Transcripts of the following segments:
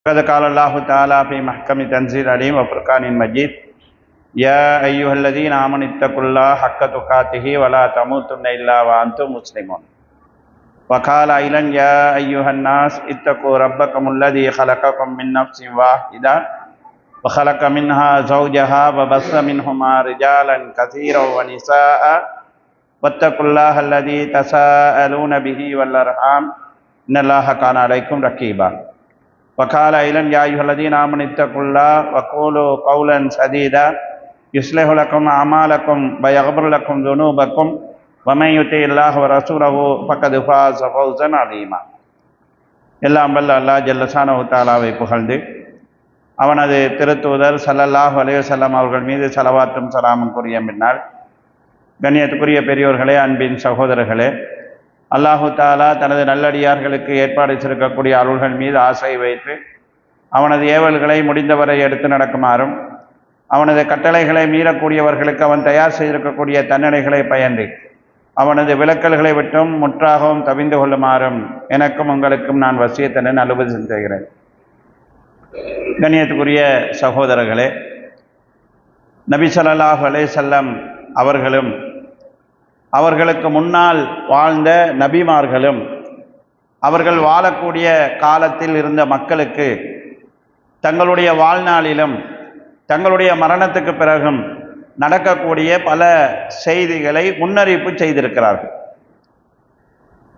قد قال الله تعالى في محكم تنزيل عليم وفرقان مجيد يا أيها الذين آمنوا اتقوا الله حق تقاته ولا تموتن إلا وأنتم مسلمون وقال أيضا يا أيها الناس اتقوا ربكم الذي خلقكم من نفس واحدة وخلق منها زوجها وبث منهما رجالا كثيرا ونساء واتقوا الله الذي تساءلون به والأرحام إن الله كان عليكم رقيبا وقال أيضا يا أيها الذين آمنوا اتقوا الله وقولوا قولا سديدا يصلح لكم أعمالكم ويغفر لكم ذنوبكم ومن يطع الله ورسوله فقد فاز فوزا عظيما. எல்லாம் வல்ல அல்லாஹ் ஜல்ல ஷானஹு தஆலாவை புகழ்ந்து அவனது திருத்தூதர் ஸல்லல்லாஹு அலைஹி வஸல்லம் அவர்கள் மீது ஸலவாத்தும் ஸலாமும் கூறிய பின்னால், கண்ணியத்துக்குரிய பெரியோர்களே, அன்பின் சகோதரர்களே, அல்லாஹு தாலா தனது நல்லடியார்களுக்கு ஏற்பாடு செய்திருக்கக்கூடிய அருள்கள் மீது ஆசை வைத்து அவனது ஏவல்களை முடிந்தவரை எடுத்து நடக்குமாறும், அவனது கட்டளைகளை மீறக்கூடியவர்களுக்கு அவன் தயார் செய்திருக்கக்கூடிய தண்டனைகளை பயந்து அவனது விலக்கல்களை விட்டும் முற்றாகவும் தவிந்து கொள்ளுமாறும் எனக்கும் உங்களுக்கும் நான் வசியத்துடன் அனுபவம் செய்கிறேன். கண்ணியத்துக்குரிய சகோதரர்களே, நபி ஸல்லல்லாஹு அலைஹி வஸல்லம் அவர்களும் அவர்களுக்கு முன்னால் வாழ்ந்த நபிமார்களும் அவர்கள் வாழக்கூடிய காலத்தில் இருந்த மக்களுக்கு தங்களுடைய வாழ்நாளிலும் தங்களுடைய மரணத்துக்கு பிறகும் நடக்கக்கூடிய பல செய்திகளை முன்னறிவிப்பு செய்திருக்கிறார்கள்.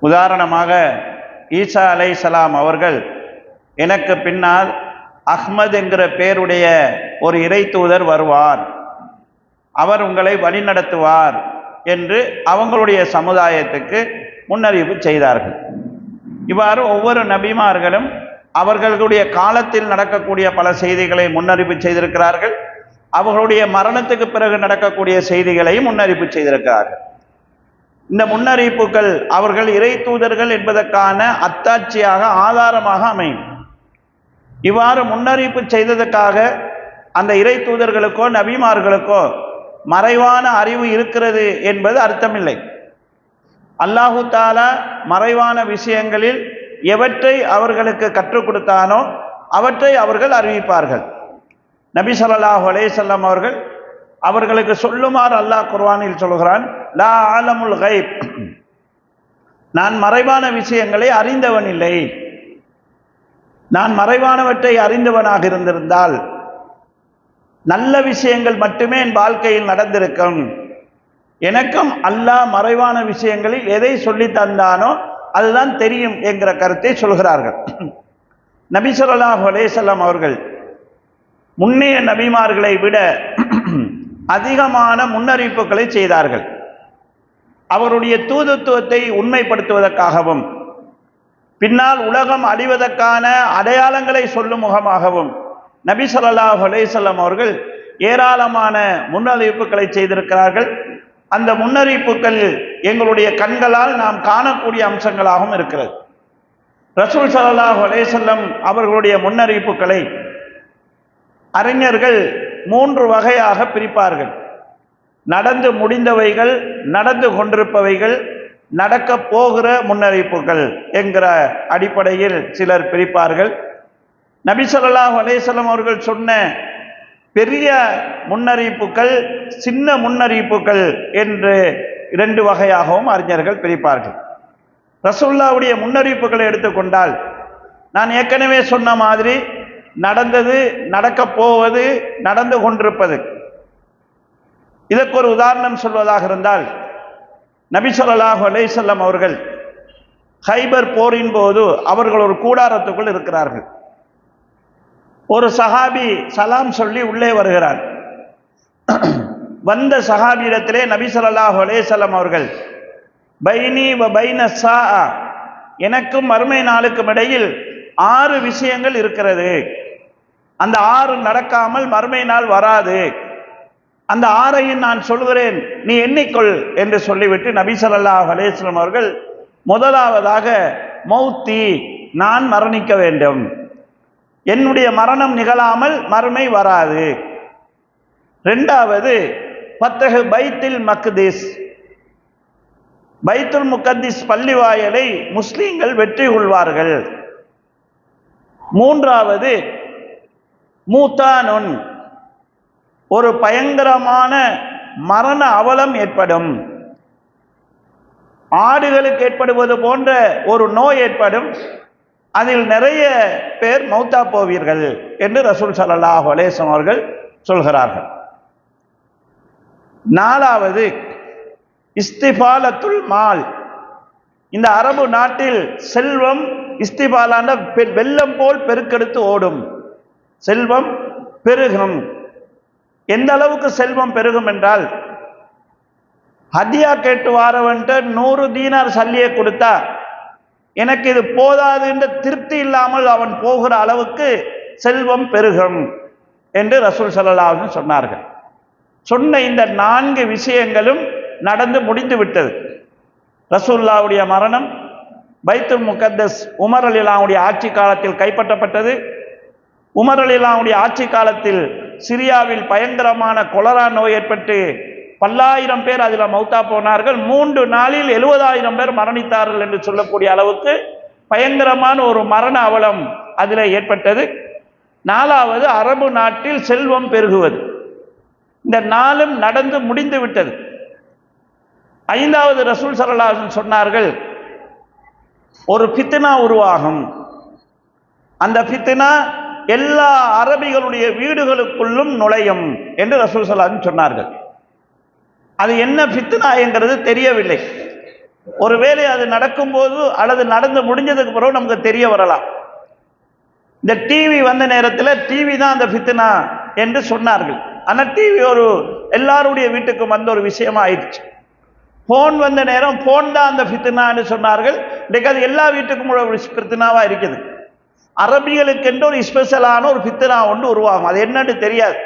உதாரணமாக, ஈசா அலைஹிஸ்ஸலாம் அவர்கள் எனக்கு பின்னால் அஹ்மத் என்கிற பேருடைய ஒரு இறை தூதர் வருவார், அவர் உங்களை வழிநடத்துவார் என்று அவங்களுடைய சமுதாயத்துக்கு முன்னறிவிப்பு செய்தார்கள். இவ்வாறு ஒவ்வொரு நபிமார்களும் அவர்களுடைய காலத்தில் நடக்கக்கூடிய பல செய்திகளை முன்னறிவிப்பு செய்திருக்கிறார்கள். அவர்களுடைய மரணத்துக்கு பிறகு நடக்கக்கூடிய செய்திகளையும் முன்னறிவிப்பு செய்திருக்கிறார்கள். இந்த முன்னறிவிப்புகள் அவர்கள் இறை தூதர்கள் என்பதற்கான அத்தாட்சியாக, ஆதாரமாக அமையும். இவ்வாறு முன்னறிவிப்பு செய்ததற்காக அந்த இறை தூதர்களுக்கோ நபிமார்களுக்கோ மறைவான அறிவு இருக்கிறது என்பது அர்த்தமில்லை. அல்லாஹு தாலா மறைவான விஷயங்களில் எவற்றை அவர்களுக்கு கற்றுக் கொடுத்தானோ அவற்றை அவர்கள் அறிவிப்பார்கள். நபி ஸல்லல்லாஹு அலைஹி வஸல்லம் அவர்கள் அவர்களுக்கு சொல்லுமாறு அல்லாஹ் குர்ஆனில் சொல்கிறான், லா ஆலமுல் கைப், நான் மறைவான விஷயங்களை அறிந்தவன் இல்லை. நான் மறைவானவற்றை அறிந்தவனாக இருந்திருந்தால் நல்ல விஷயங்கள் மட்டுமே என் வாழ்க்கையில் நடந்திருக்கும். எனக்கும் அல்லாஹ் மறைவான விஷயங்களில் எதை சொல்லி தந்தானோ அதுதான் தெரியும் என்கிற கருத்தை சொல்கிறார்கள். நபி ஸல்லல்லாஹு அலைஹி வஸல்லம் அவர்கள் முன்னைய நபிமார்களை விட அதிகமான முன்னறிவிப்புகளை செய்தார்கள். அவருடைய தூதுத்துவத்தை உண்மைப்படுத்துவதற்காகவும் பின்னால் உலகம் அழிவதற்கான அடையாளங்களை சொல்லும் முகமாகவும் நபி ஸல்லல்லாஹு அலைஹி வஸல்லம் அவர்கள் ஏராளமான முன்னறிவிப்புகளை செய்திருக்கிறார்கள். அந்த முன்னறிவிப்புகள் எங்களுடைய கண்களால் நாம் காணக்கூடிய அம்சங்களாகவும் இருக்கிறது. ரசூல் ஸல்லல்லாஹு அலைஹி வஸல்லம் அவர்களுடைய முன்னறிவிப்புகளை அறிஞர்கள் 3 வகையாக பிரிப்பார்கள். நடந்து முடிந்தவைகள், நடந்து கொண்டிருப்பவைகள், நடக்க போகிற முன்னறிவிப்புகள் என்கிற அடிப்படையில் சிலர் பிரிப்பார்கள். நபி ஸல்லல்லாஹு அலைஹி வஸல்லம் அவர்கள் சொன்ன பெரிய முன்னறிவிப்புகள், சின்ன முன்னறிவிப்புகள் என்று 2 வகையாகவும் அறிஞர்கள் பிரிப்பார்கள். ரசூலுல்லாஹ்வுடைய முன்னறிவிப்புகளை எடுத்துக்கொண்டால், நான் ஏற்கனவே சொன்ன மாதிரி நடந்தது, நடக்க போவது, நடந்து கொண்டிருப்பது. இதற்கு ஒரு உதாரணம் சொல்வதாக இருந்தால், நபி ஸல்லல்லாஹு அலைஹி வஸல்லம் அவர்கள் ஹைபர் போரின் போது அவர்கள் ஒரு கூடாரத்துக்குள் இருக்கிறார்கள். ஒரு சஹாபி சலாம் சொல்லி உள்ளே வருகிறார். வந்த சஹாபியிடத்திலே நபி ஸல்லல்லாஹு அலைஹி வஸல்லம் அவர்கள், பைனி வ பைன ஸாஅ, எனக்கும் மறுமை நாளுக்கும் இடையில் 6 விஷயங்கள் இருக்கிறது, அந்த 6 நடக்காமல் மறுமை நாள் வராது, அந்த 6ஐயும் நான் சொல்கிறேன், நீ எண்ணிக்கொள் என்று சொல்லிவிட்டு நபி ஸல்லல்லாஹு அலைஹி வஸல்லம் அவர்கள் முதலாவதாக, மௌத்தி, நான் மரணிக்க வேண்டும், என்னுடைய மரணம் நிகழாமல் மறுமை வராது. 2வது, ஃபத்ஹு பைத்துல் மக்திஸ், பைத்துல் முகத்திஸ் பள்ளி வாயலை முஸ்லீம்கள் வெற்றி கொள்வார்கள். மூன்றாவது மூத்தானுன், ஒரு பயங்கரமான மரண அவலம் ஏற்படும். ஆடுகளுக்கு ஏற்படுவது போன்ற ஒரு நோய் ஏற்படும், அதில் நிறைய பேர் மௌத்தா போவீர்கள் என்று ரசூல் ஸல்லல்லாஹு அலைஹி வஸல்லம் அவர்கள் சொல்கிறார்கள். நாலாவது இஸ்திபாலத்துல் மால், இந்த அரபு நாட்டில் செல்வம் இஸ்திபாலான வெள்ளம் போல் பெருக்கெடுத்து ஓடும், செல்வம் பெருகும். எந்த அளவுக்கு செல்வம் பெருகும் என்றால், ஹதியா கேட்டு வாரவன்ட்ட 100 தீனார் சல்லியை கொடுத்தா எனக்கு இது போதாது என்ற திருப்தி இல்லாமல் அவன் போகிற அளவுக்கு செல்வம் பெருகும் என்று ரசூல் ஸல்லல்லாஹு அலைஹி வஸல்லம் சொன்னார்கள். சொன்ன இந்த 4 விஷயங்களும் நடந்து முடிந்து விட்டது. ரசூலுல்லாஹ்வுடைய மரணம், பைத்துல் முகத்தஸ் உமர் ரலியல்லாஹுடைய ஆட்சி காலத்தில் கைப்பற்றப்பட்டது. உமர் ரலியல்லாஹுடைய ஆட்சி காலத்தில் சிரியாவில் பயங்கரமான கொலரா நோய் ஏற்பட்டு பல்லாயிரம் பேர் அதில் மௌத்தா போனார்கள். 3 நாளில் 70,000 பேர் மரணித்தார்கள் என்று சொல்லக்கூடிய அளவுக்கு பயங்கரமான ஒரு மரண அவலம் அதில் ஏற்பட்டது. நாலாவது அரபு நாட்டில் செல்வம் பெருகுவது. இந்த 4ம் நடந்து முடிந்து விட்டது. ஐந்தாவது ரசூல் ஸல்லல்லாஹு அலைஹி வஸல்லம் சொன்னார்கள், ஒரு ஃபித்னா உருவாகும். அந்த ஃபித்னா எல்லா அரபிகளுடைய வீடுகளுக்குள்ளும் நுழையும் என்று ரசூல் ஸல்லல்லாஹு அலைஹி வஸல்லம் சொன்னார்கள். அது என்ன ஃபித்னா என்கிறது தெரியவில்லை. ஒருவேளை அது நடக்கும்போது அல்லது நடந்து முடிஞ்சதுக்கு பிறகு நமக்கு தெரிய வரலாம். இந்த டிவி வந்த நேரத்தில் டிவி தான் அந்த ஃபித்னா என்று சொன்னார்கள். ஆனால் டிவி ஒரு எல்லாருடைய வீட்டுக்கும் வந்த ஒரு விஷயமா ஆயிடுச்சு. போன் வந்த நேரம் போன் தான் அந்த ஃபித்னான்னு சொன்னார்கள். இன்றைக்கு அது எல்லா வீட்டுக்கும் ஒரு ஃபித்னாவா இருக்குது. அரபிகளுக்கு என்று ஒரு ஸ்பெஷலான ஒரு ஃபித்னா ஒன்று உருவாகும். அது என்னன்னு தெரியாது.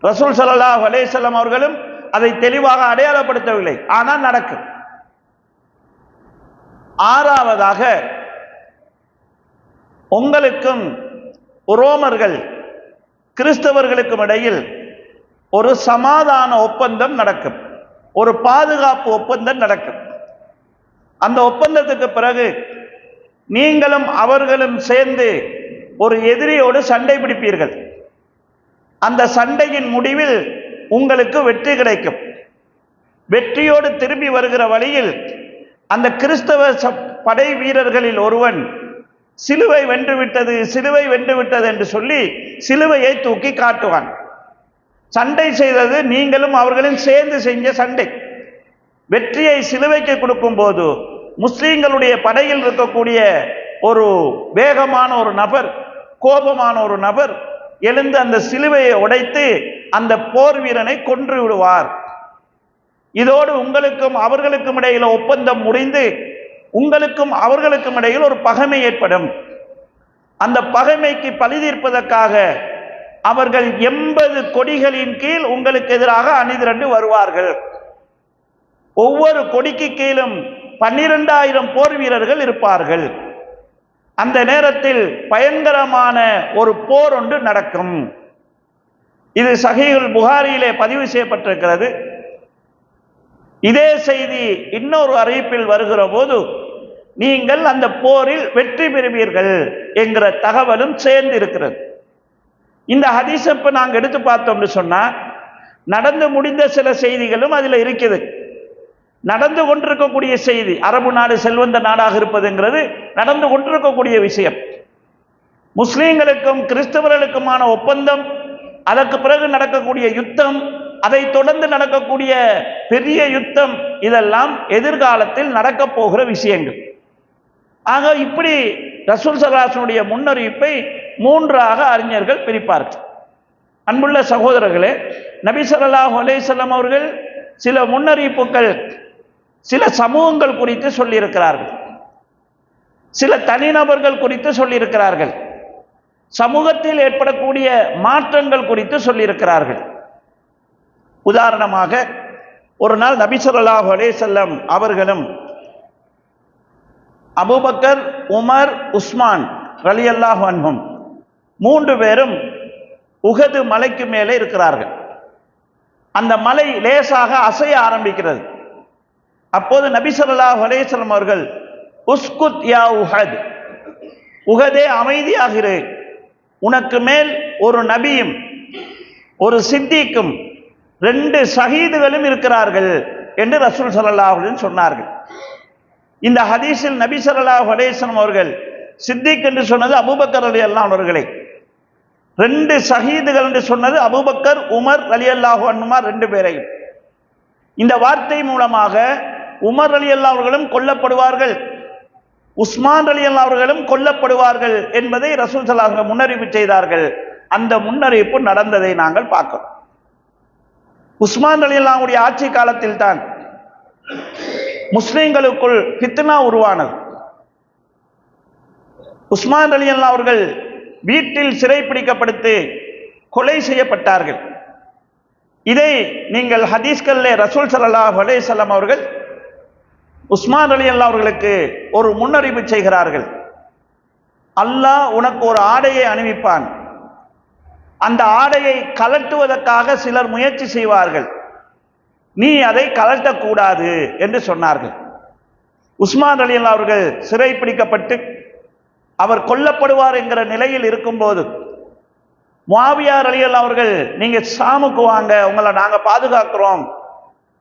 ரசூல் ஸல்லல்லாஹு அலைஹி வஸல்லம் அவர்களும் அதை தெளிவாக அடையாளப்படுத்தவில்லை, ஆனால் நடக்கும். ஆறாவதாக, உங்களுக்கும் ரோமர்கள் கிறிஸ்தவர்களுக்கும் இடையில் ஒரு சமாதான ஒப்பந்தம் நடக்கும், ஒரு பாதுகாப்பு ஒப்பந்தம் நடக்கும். அந்த ஒப்பந்தத்துக்கு பிறகு நீங்களும் அவர்களும் சேர்ந்து ஒரு எதிரியோடு சண்டை பிடிப்பீர்கள். அந்த சண்டையின் முடிவில் உங்களுக்கு வெற்றி கிடைக்கும். வெற்றியோடு திரும்பி வருகிற வழியில் அந்த கிறிஸ்தவ படை வீரர்களில் ஒருவன் சிலுவை வென்றுவிட்டது, சிலுவை வென்றுவிட்டது என்று சொல்லி சிலுவையை தூக்கி காட்டுவான். சண்டை செய்தது நீங்களும் அவர்களும் சேர்ந்து செஞ்ச சண்டை. வெற்றியை சிலுவைக்கு கொடுக்கும் போது முஸ்லீம்களுடைய படையில் இருக்கக்கூடிய ஒரு வேகமான ஒரு நபர், கோபமான ஒரு நபர் எழுந்து அந்த சிலுவையை உடைத்து அந்த போர் வீரனை கொன்று விடுவார். இதோடு உங்களுக்கும் அவர்களுக்கும் இடையில் ஒப்பந்தம் முடிந்து உங்களுக்கும் அவர்களுக்கும் இடையில் ஒரு பகைமை ஏற்படும். அந்த பகைமைக்கு பழி தீர்ப்பதற்காக அவர்கள் 80 கொடிகளின் கீழ் உங்களுக்கு எதிராக அணிதிரண்டு வருவார்கள். ஒவ்வொரு கொடிக்கு கீழும் 12,000 போர் வீரர்கள் இருப்பார்கள். அந்த நேரத்தில் பயங்கரமான ஒரு போர் ஒன்று நடக்கும். இது சஹீஹுல் புகாரியிலே பதிவு செய்யப்பட்டிருக்கிறது. இதே செய்தி இன்னொரு அறிவிப்பில் வருகிற போது நீங்கள் அந்த போரில் வெற்றி பெறுவீர்கள் என்கிற தகவலும் சேர்ந்து இருக்கிறது. இந்த ஹதீஸை இப்ப நாங்கள் எடுத்து பார்த்தோம்னு சொன்னா நடந்து முடிந்த சில செய்திகளும் அதில் இருக்குது. நடந்து கொண்டிருக்கக்கூடிய செய்தி, அரபு நாடு செல்வந்த நாடாக இருப்பதுங்கிறது நடந்து கொண்டிருக்கக்கூடிய விஷயம். முஸ்லீம்களுக்கும் கிறிஸ்தவர்களுக்குமான ஒப்பந்தம், அதற்கு பிறகு நடக்கக்கூடிய யுத்தம், அதை தொடர்ந்து நடக்கக்கூடிய பெரிய யுத்தம், இதெல்லாம் எதிர்காலத்தில் நடக்க போகிற விஷயங்கள். ஆக இப்படி ரசூல் ஸல்லல்லாஹு அலைஹி வஸல்லம் முன்னறிவிப்பை 3ஆக அறிஞர்கள் பிரிப்பார்கள். அன்புள்ள சகோதரர்களே, நபி ஸல்லல்லாஹு அலைஹி வஸல்லம் அவர்கள் சில முன்னறிவிப்புகள் சில சமூகங்கள் குறித்து சொல்லியிருக்கிறார்கள், சில தனிநபர்கள் குறித்து சொல்லியிருக்கிறார்கள், சமூகத்தில் ஏற்படக்கூடிய மாற்றங்கள் குறித்து சொல்லியிருக்கிறார்கள். உதாரணமாக, ஒரு நாள் நபி ஸல்லல்லாஹு அலைஹி வஸல்லம் அவர்களும் அபூபக்கர், உமர், உஸ்மான் ரலியல்லாஹு அன்ஹும் 3 பேரும் உஹது மலைக்கு மேலே இருக்கிறார்கள். அந்த மலை லேசாக அசைய ஆரம்பிக்கிறது. அப்போது நபி ஸல்லல்லாஹு அலைஹி வஸல்லம் அவர்கள் உஸ்குத் யா உஹத், உகதே அமைதியாகிரு, உனக்கு மேல் ஒரு நபியும் ஒரு சித்திக்கும் 2 ஷஹீதுகளும் இருக்கிறார்கள் என்று ரசூல் ஸல்லல்லாஹு அலைஹி வஸல்லம் சொன்னார்கள். இந்த ஹதீஸில் நபி ஸல்லல்லாஹு அலைஹி வஸல்லம் அவர்கள் சித்திக் என்று சொன்னது அபூபக்கர் ரலியல்லாஹு அவர்களை, 2 ஷஹீதுகள் என்று சொன்னது அபூபக்கர் உமர் ரலியல்லாஹு அன்ஹுமா 2 பேரையும். இந்த வார்த்தை மூலமாக உமர் ரலியல்லாஹு அவர்களும் கொல்லப்படுவார்கள், உஸ்மான் ரலியல்லாஹு அவர்களும் கொல்லப்படுவார்கள் என்பதை ரசூல் ஸல்லல்லாஹு அலைஹி வஸல்லம் முன்னறிவிப்பு செய்தார்கள். அந்த முன்னறிவிப்பு நடந்ததை நாங்கள் பார்க்கிறோம். உஸ்மான் ரலியல்லாஹுடைய ஆட்சி காலத்தில் தான் முஸ்லிம்களுக்குள் ஃபித்னா உருவானது. உஸ்மான் ரலியல்லாஹு அவர்கள் வீட்டில் சிறைப்பிடிக்கப்பட்டு கொலை செய்யப்பட்டார்கள். இதை நீங்கள் ஹதீஸ்களிலே ரசூல் ஸல்லல்லாஹு அலைஹி வஸல்லம் அவர்கள் உஸ்மான் ரலியல்லாஹு அவர்களுக்கு ஒரு முன்னறிவிப்பு செய்கிறார்கள். அல்லாஹ் உனக்கு ஒரு ஆடையை அணிவிப்பான், அந்த ஆடையை கலட்டுவதற்காக சிலர் முயற்சி செய்வார்கள், நீ அதை கலட்டக்கூடாது என்று சொன்னார்கள். உஸ்மான் ரலியல்லாஹு அவர்கள் சிறைப்பிடிக்கப்பட்டு அவர் கொல்லப்படுவார் என்கிற நிலையில் இருக்கும்போது முஆவியா ரலியல்லாஹு அவர்கள் நீங்க ஷாமுக்கு வாங்க, உங்களை நாங்க பாதுகாக்கிறோம்,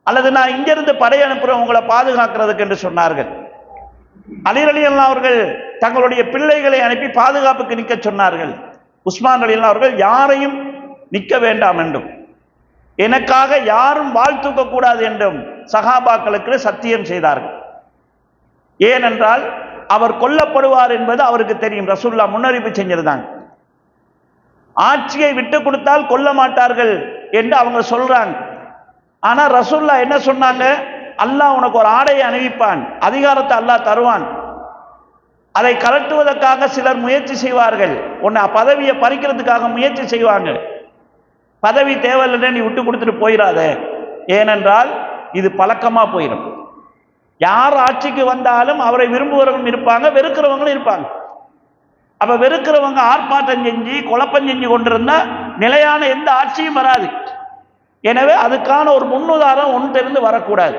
அல்லது நான் இங்கிருந்து படை அனுப்புறோம் உங்களை பாதுகாக்கிறதுக்கு என்று சொன்னார்கள். அலி ரலியல்லாஹு அவர்கள் தங்களுடைய பிள்ளைகளை அனுப்பி பாதுகாப்புக்கு நிற்க சொன்னார்கள். உஸ்மான் ரலியல்லாஹு அவர்கள் யாரையும் நிற்க வேண்டாம் என்றும் எனக்காக யாரும் வாழ் தூக்க கூடாது என்றும் சஹாபாக்களுக்கு சத்தியம் செய்தார்கள். ஏனென்றால் அவர் கொல்லப்படுவார் என்பது அவருக்கு தெரியும், ரசூலுல்லாஹ் முன்னறிவிப்பு செஞ்சிருந்தாங்க. ஆட்சியை விட்டு கொடுத்தால் கொல்ல மாட்டார்கள் என்று அவங்க சொல்றாங்க. ஆனா ரசூலுல்லாஹ் என்ன சொன்னாங்க, அல்லாஹ் உனக்கு ஒரு ஆடையை அணிவிப்பான், அதிகாரத்தை அல்லாஹ் தருவான், அதை கலட்டுவதற்காக சிலர் முயற்சி செய்வார்கள், உன்னை பதவியை பறிக்கிறதுக்காக முயற்சி செய்வாங்க, பதவி தேவையில்லை நீ விட்டு கொடுத்துட்டு போயிடாத, ஏனென்றால் இது பழக்கமா போயிடும். யார் ஆட்சிக்கு வந்தாலும் அவரை விரும்புகிறவங்களும் இருப்பாங்க, வெறுக்கிறவங்களும் இருப்பாங்க. அப்ப வெறுக்கிறவங்க ஆர்ப்பாட்டம் செஞ்சு குழப்பம் செஞ்சு கொண்டிருந்தா நிலையான எந்த ஆட்சியும் வராது. எனவே அதுக்கான ஒரு முன்னுதாரணம் ஒன்றிலிருந்து வரக்கூடாது.